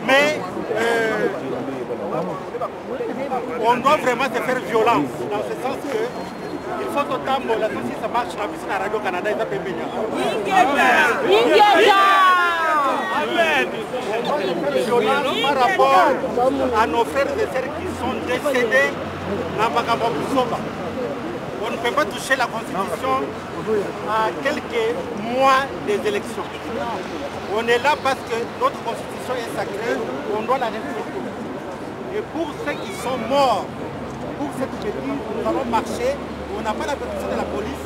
Mais on doit vraiment se faire violence, dans ce sens que il faut totalement, la si ça marche la piscine à Radio-Canada, ils appellent Amen. Par rapport à nos frères et sœurs qui sont décédés dans Bakababusoba. On ne peut pas toucher la Constitution à quelques mois des élections. On est là parce que notre Constitution est sacrée, on doit la respecter. Et pour ceux qui sont morts, pour cette bêtise, nous allons marcher. On n'a pas la protection de la police,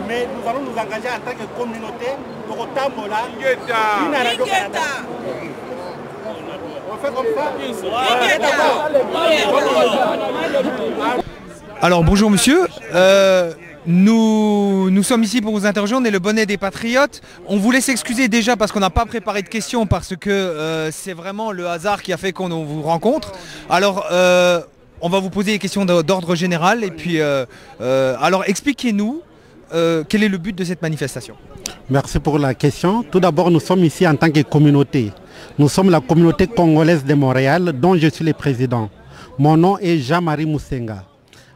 mais nous allons nous engager en tant que communauté de Rotambola. On fait comme ça. Alors bonjour monsieur, nous sommes ici pour vous interroger, on est le bonnet des patriotes. On voulait s'excuser déjà parce qu'on n'a pas préparé de questions, parce que c'est vraiment le hasard qui a fait qu'on vous rencontre. Alors on va vous poser des questions d'ordre général et puis alors expliquez-nous quel est le but de cette manifestation. Merci pour la question. Tout d'abord, nous sommes ici en tant que communauté. Nous sommes la communauté congolaise de Montréal dont je suis le président. Mon nom est Jean-Marie Moussenga.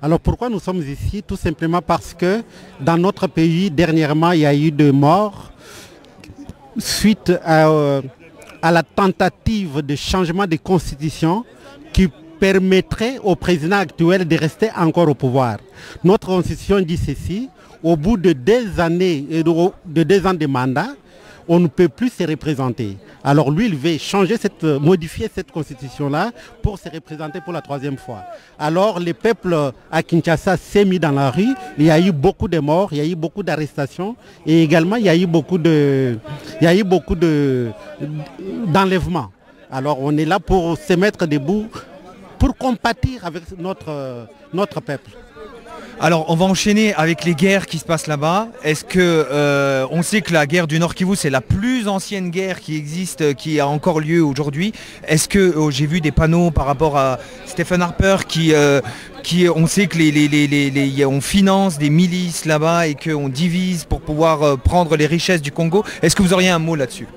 Alors pourquoi nous sommes ici? Tout simplement parce que dans notre pays, dernièrement, il y a eu des morts suite à la tentative de changement de constitution qui permettrait au président actuel de rester encore au pouvoir. Notre constitution dit ceci: au bout de 2 années et de 2 ans de mandat, on ne peut plus se représenter. Alors lui, il veut modifier cette constitution-là pour se représenter pour la 3e fois. Alors le peuple à Kinshasa s'est mis dans la rue, il y a eu beaucoup de morts, il y a eu beaucoup d'arrestations et également il y a eu beaucoup d'enlèvements. Alors on est là pour se mettre debout, pour compatir avec notre peuple. Alors on va enchaîner avec les guerres qui se passent là-bas. Est-ce que on sait que la guerre du Nord Kivu c'est la plus ancienne guerre qui existe, qui a encore lieu aujourd'hui. Est-ce que j'ai vu des panneaux par rapport à Stephen Harper qui on sait que on finance des milices là-bas et qu'on divise pour pouvoir prendre les richesses du Congo. Est-ce que vous auriez un mot là-dessus?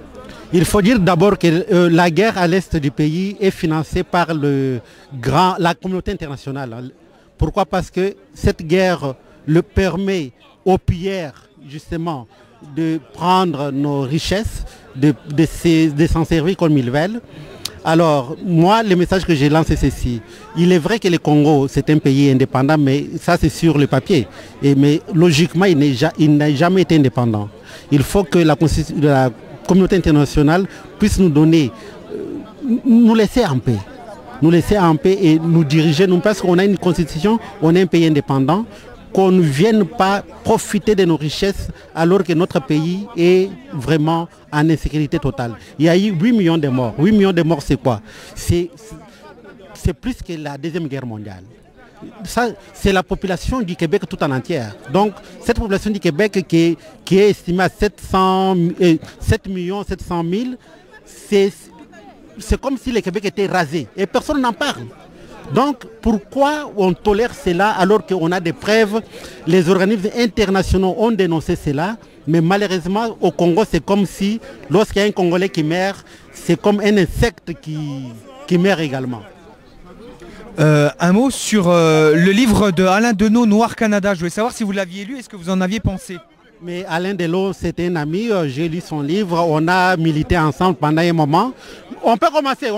Il faut dire d'abord que la guerre à l'est du pays est financée par la communauté internationale. Pourquoi? Parce que cette guerre le permet aux pillards justement de prendre nos richesses, de s'en servir comme ils veulent. Alors moi, le message que j'ai lancé c'est ceci. Il est vrai que le Congo c'est un pays indépendant, mais ça c'est sur le papier. Mais logiquement il n'a jamais été indépendant. Il faut que la communauté internationale puisse nous donner, nous laisser en paix. Nous laisser en paix et nous diriger, nous, parce qu'on a une constitution, on est un pays indépendant, qu'on ne vienne pas profiter de nos richesses alors que notre pays est vraiment en insécurité totale. Il y a eu 8 millions de morts. 8 millions de morts, c'est quoi? C'est plus que la Deuxième Guerre mondiale. Ça, c'est la population du Québec tout en entière. Donc, cette population du Québec qui est estimée à 7 700 000, c'est comme si le Québec était rasé et personne n'en parle. Donc pourquoi on tolère cela alors qu'on a des preuves? Les organismes internationaux ont dénoncé cela, mais malheureusement au Congo c'est comme si lorsqu'il y a un Congolais qui meurt, c'est comme un insecte qui meurt également. Un mot sur le livre de Alain Deneau, Noir Canada. Je voulais savoir si vous l'aviez lu, est-ce que vous en aviez pensé? Mais Alain Deneau, c'était un ami, j'ai lu son livre, on a milité ensemble pendant un moment. On peut commencer.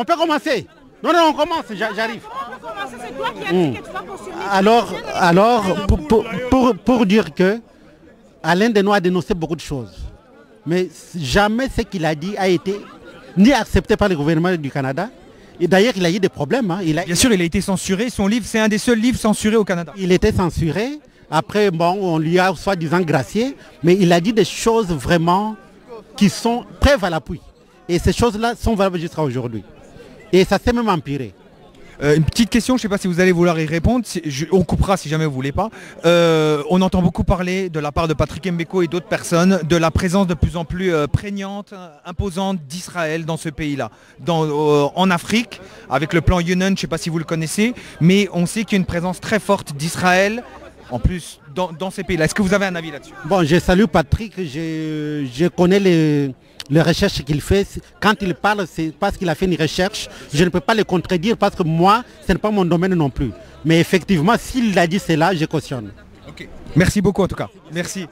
Non, on commence, j'arrive. Alors, pour dire que Alain Deneau a dénoncé beaucoup de choses. Mais jamais ce qu'il a dit a été ni accepté par le gouvernement du Canada. Et d'ailleurs, il a eu des problèmes. Bien sûr, il a été censuré. Son livre, c'est un des seuls livres censurés au Canada. Il était censuré. Après, bon, on lui a soi-disant gracié, mais il a dit des choses vraiment qui sont preuves à l'appui. Et ces choses-là sont valables jusqu'à aujourd'hui. Et ça s'est même empiré. Une petite question, je ne sais pas si vous allez vouloir y répondre, on coupera si jamais vous ne voulez pas. On entend beaucoup parler de la part de Patrick Mbeko et d'autres personnes de la présence de plus en plus prégnante, imposante d'Israël dans ce pays-là. En Afrique, avec le plan Yunan, je ne sais pas si vous le connaissez, mais on sait qu'il y a une présence très forte d'Israël en plus dans ces pays-là. Est-ce que vous avez un avis là-dessus? Bon, je salue Patrick, je connais les recherches qu'il fait. Quand il parle, c'est parce qu'il a fait une recherche. Je ne peux pas le contredire parce que moi, ce n'est pas mon domaine non plus. Mais effectivement, s'il a dit cela, je cautionne. Ok. Merci beaucoup en tout cas. Merci.